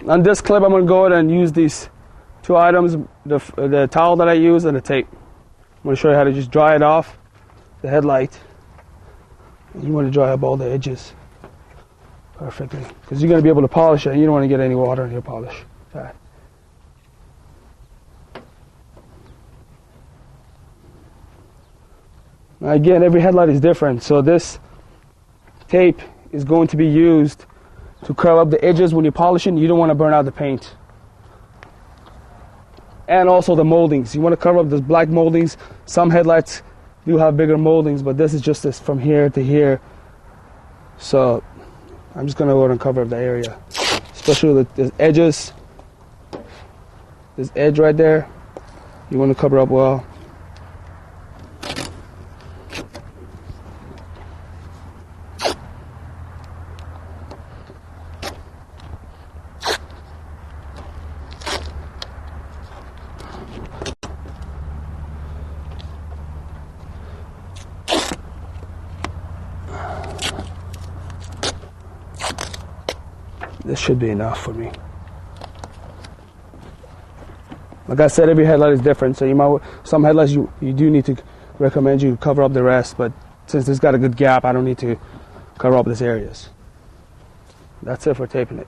On this clip, I'm going to go ahead and use these two items, the towel that I use and the tape. I'm going to show you how to just dry it off, the headlight. And you want to dry up all the edges perfectly, because you're going to be able to polish it and you don't want to get any water in your polish pad. Now again, every headlight is different, so this tape is going to be used to curl up the edges when you're polishing. You don't want to burn out the paint. And also the moldings. You want to cover up those black moldings. Some headlights do have bigger moldings, but this is just this from here to here. So I'm just going to go ahead and cover up the area. Especially with the edges. This edge right there, you want to cover up well. This should be enough for me. Like I said, every headlight is different, so some headlights you do need to recommend you cover up the rest, but since it's got a good gap, I don't need to cover up these areas. That's it for taping it.